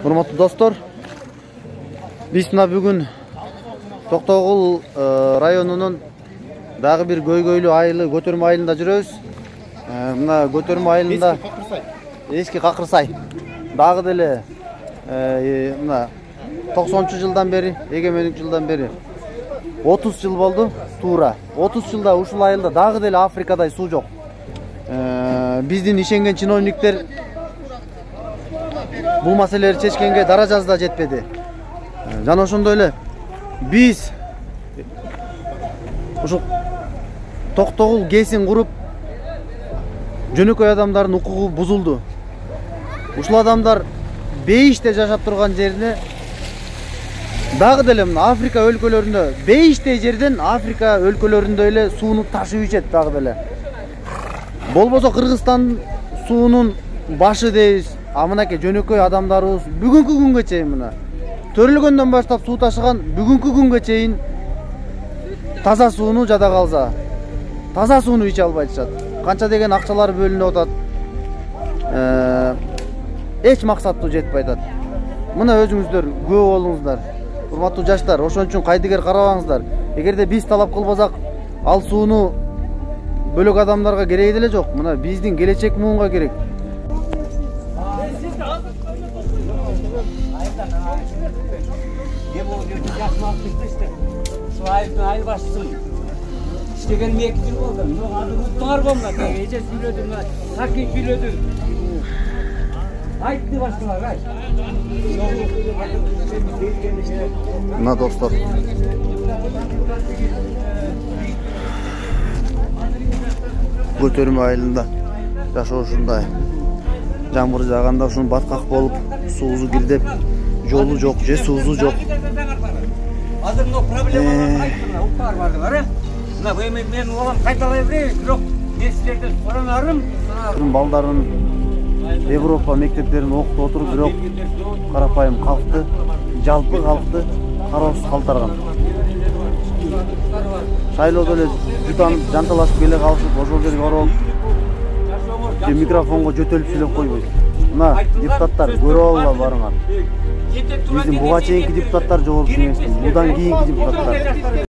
Урматтуу достор, биз бүгүн Токтогул районунун дагы бир көйгөйлүү айылы Көтөрмө айылында жүрөбүз. Мына Көтөрмө айылында эски Какырсай. Дагы деле мына 90 жылдан бери, эгемендик жылдан бери 30 жыл болду туура. 30 жылда ушул айылда дагы деле Африкадай суу жок. Биздин ишенген чиновниктер бул маселелерди чечкенге даражасы да жетпеди. Жана ошондой эле биз ушул Токтогул ГЭСин куруп жөнөкөй адамдардын укугу бузулду. Ушул адамдар бейиште жашап турган жерине дагы деле мына Африка өлкөлөрүндө бейиштей жерден Африка өлкөлөрүндө эле сууну ташып ичет дагы деле. Болбосо Кыргызстан суунун башы дейбиз. Мынакей жөнөкөй адамдарыбыз бүгүнкү күнгө чейин мына төрөлгөндөн баштап суу ташыган бүгүнкү күнгө чейин таза сууну жада калса таза сууну иче албай атышат. Канча деген акчалар бөлүнүп атат. Эч максаттуу жетпей атат. Мына өзүңүздөр күбө болуңуздар. Урматтуу жаштар, ошон үчүн кайдыгер карабаңыздар. Эгерде биз талап кылбасак, ал сууну бөлөк адамдарга кереги деле жок. Мына биздин келечек муунга керек. Ayı başsın. İşte 2 yıl oldu. Tutar bomba. Gece sürüyordum. Sakin sürüyordum. Ayıttı başkalar. Ay. Mına dostlar. Көтөрмө айылында жашоошундай. Жамгыр жааганда ушун баткак болуп, суусу кирдеп, жолу жок, же суусу жок. Азыр мына проблема бар. Мына мен улам кайталай берейин, бирок мен силерден суранарым. Балдарын Европа мектептерин окутуп отуруп, бирок карапайым калкты, жалпы калкты кароосуз калтырган. Шайлоодо эле жутанып, жанталашып келе калышып, ошол жерге ороп, микрофонго жөтөлүп сүйлөп койбойт. Мына депутаттар көрүп алгыла барыңар. Биздин буга чейинки депутаттар жогорку кеңештин, будан кийинки депутаттар.